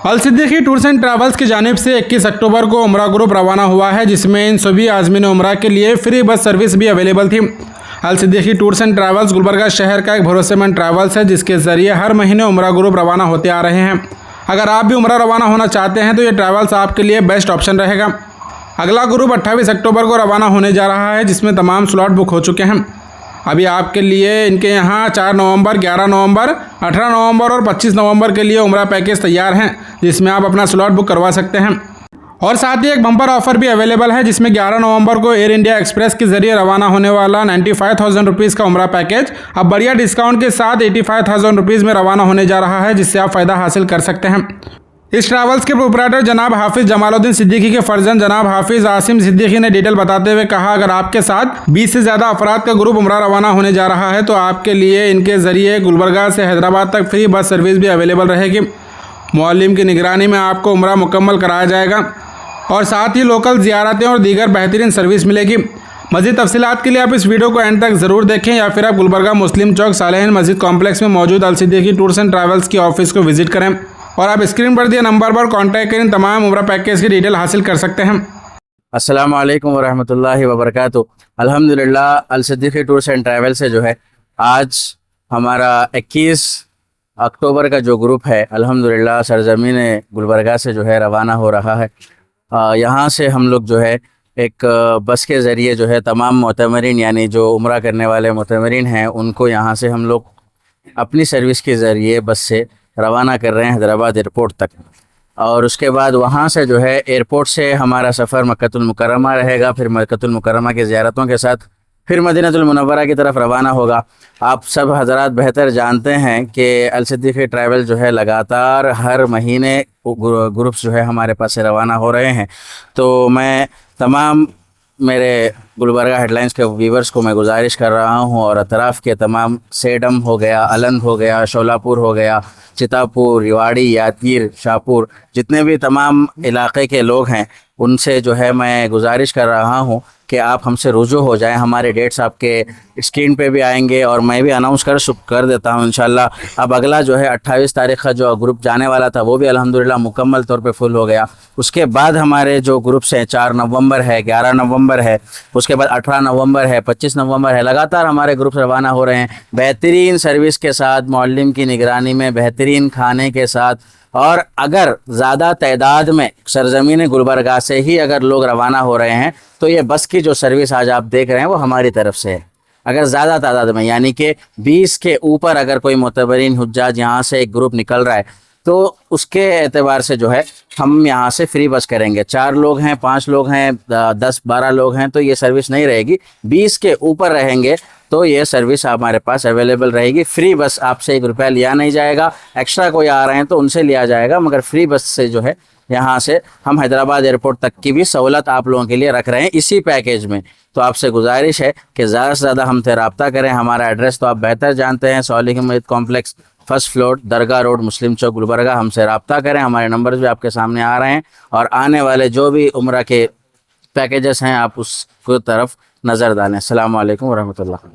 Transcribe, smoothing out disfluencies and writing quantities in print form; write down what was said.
अलसिद्दीकी tours and travels की जानिब से 21 अक्टूबर को उम्रा ग्रुप रवाना हुआ है, जिसमें इन सभी आज़मीन उम्रा के लिए फ्री बस सर्विस भी अवेलेबल थी। अलसिद्दीकी टूर्स एंड ट्रैवल्स गुलबर्गा शहर का एक भरोसेमंद ट्रैवल्स है, जिसके ज़रिए हर महीने उम्रा ग्रुप रवाना होते आ रहे हैं। अगर आप भी उम्रा रवाना होना चाहते हैं तो ये ट्रैवल्स आपके लिए बेस्ट ऑप्शन रहेगा। अगला ग्रुप 28 अक्टूबर को रवाना होने जा रहा है, जिसमें तमाम स्लॉट बुक हो चुके हैं। अभी आपके लिए इनके यहाँ 4 नवंबर, 11 नवंबर, 18 नवंबर और 25 नवंबर के लिए उम्रा पैकेज तैयार हैं, जिसमें आप अपना स्लॉट बुक करवा सकते हैं। और साथ ही एक बम्पर ऑफर भी अवेलेबल है, जिसमें 11 नवंबर को एयर इंडिया एक्सप्रेस के जरिए रवाना होने वाला 95,000 रुपीज़ का उम्रा पैकेज अब बढ़िया डिस्काउंट के साथ 85,000 रुपीज़ में रवाना होने जा रहा है, जिससे आप फ़ायदा हासिल कर सकते हैं। इस ट्रैवल्स के प्रोपराइटर जनाब हाफिज़ जमालुद्दीन सिद्दीकी के फर्जंद जनाब हाफिज़ आसिम सिद्दीकी ने डिटेल बताते हुए कहा, अगर आपके साथ 20 से ज़्यादा अफराद का ग्रुप उम्रा रवाना होने जा रहा है तो आपके लिए इनके ज़रिए गुलबर्गा से हैदराबाद तक फ्री बस सर्विस भी अवेलेबल रहेगी। मुअल्लिम की निगरानी में आपको उम्रा मुकम्मल कराया जाएगा और साथ ही लोकल ज़ियारतें और दीगर बेहतरीन सर्विस मिलेगी। मज़ीद तफसीलात के लिए आप इस वीडियो को एंड तक ज़रूर देखें, या फिर आप गुलबर्गा मुस्लिम चौक सालेहीन मस्जिद कॉम्प्लेक्स में मौजूद अलसिद्दीकी टूर्स एंड ट्रैवल्स की ऑफिस को विजिट करें और आप स्क्रीन पर दिए नंबर पर कांटेक्ट करें, तमाम उम्रा पैकेज की डिटेल हासिल कर सकते हैं। अस्सलाम वालेकुम वरहमतुल्लाहि वबरकातुहू। अल्हम्दुलिल्लाह अलसिद्दीकी टूर्स एंड ट्रैवल से जो है आज हमारा 21 अक्टूबर का जो ग्रुप है अल्हम्दुलिल्लाह सरज़मीन गुलबर्गा से जो है रवाना हो रहा है। यहाँ से हम लोग जो है एक बस के ज़रिए जो है तमाम मोतमरीन यानी जो उम्रा करने वाले मोतमरीन हैं उनको यहाँ से हम लोग अपनी सर्विस के ज़रिए बस से रवाना कर रहे हैं हैदराबाद एयरपोर्ट तक। और उसके बाद वहाँ से जो है एयरपोर्ट से हमारा सफ़र मक्कतुल मुकर्रमा रहेगा, फिर मक्कतुल मुकर्रमा की ज़ियारतों के साथ फिर मदीनतुल मुनव्वरा की तरफ रवाना होगा। आप सब हज़रात बेहतर जानते हैं कि अलसिद्दीकी ट्रैवल जो है लगातार हर महीने ग्रुप्स जो है हमारे पास से रवाना हो रहे हैं। तो मैं तमाम मेरे गुलबर्गा हेडलाइंस के व्यूवर्स को मैं गुजारिश कर रहा हूं और अतराफ़ के तमाम सेडम हो गया, अलंद हो गया, शोलापुर हो गया, चितापुर, रिवाड़ी, यादगीर, शाहपुर, जितने भी तमाम इलाक़े के लोग हैं उनसे जो है मैं गुजारिश कर रहा हूं कि आप हमसे रुजू हो जाएं। हमारे डेट्स आपके स्क्रीन पे भी आएंगे और मैं भी अनाउंस कर देता हूं इंशाल्लाह। अब अगला जो है 28 तारीख़ का जो ग्रुप जाने वाला था वो भी अल्हम्दुलिल्लाह मुकम्मल तौर पे फुल हो गया। उसके बाद हमारे जो ग्रुप्स हैं 4 नवंबर है, 11 नवंबर है, उसके बाद 18 नवंबर है, 25 नवंबर है, लगातार हमारे ग्रुप रवाना हो रहे हैं बेहतरीन सर्विस के साथ, मुअल्लिम की निगरानी में, बेहतरीन खाने के साथ। और अगर ज़्यादा तादाद में सरज़मीन गुलबर्गा से ही अगर लोग रवाना हो रहे हैं तो ये बस की जो सर्विस आज आप देख रहे हैं वो हमारी तरफ से है। अगर ज़्यादा तादाद में यानी कि 20 के ऊपर अगर कोई मुतबरीन हुज्जाज यहाँ से एक ग्रुप निकल रहा है तो उसके एतबार से जो है हम यहाँ से फ्री बस करेंगे। 4 लोग हैं, 5 लोग हैं, 10-12 लोग हैं तो ये सर्विस नहीं रहेगी। 20 के ऊपर रहेंगे तो ये सर्विस हमारे पास अवेलेबल रहेगी। फ्री बस आपसे 1 रुपया लिया नहीं जाएगा। एक्स्ट्रा कोई आ रहे हैं तो उनसे लिया जाएगा, मगर फ्री बस से जो है यहाँ से हम हैदराबाद एयरपोर्ट तक की भी सहूलत आप लोगों के लिए रख रहे हैं इसी पैकेज में। तो आपसे गुजारिश है कि ज़्यादा से ज़्यादा हमसे रब्ता करें। हमारा एड्रेस तो आप बेहतर जानते हैं, सालेहीन मस्जिद कॉम्प्लेक्स, फर्स्ट फ्लोर, दरगाह रोड, मुस्लिम चौक, गुलबर्गा। हमसे रब्ता करें। हमारे नंबर्स भी आपके सामने आ रहे हैं और आने वाले जो भी उम्रा के पैकेजेस हैं आप उसको तरफ नज़र डालें। अस्सलाम वालेकुम वरहमतुल्लाह।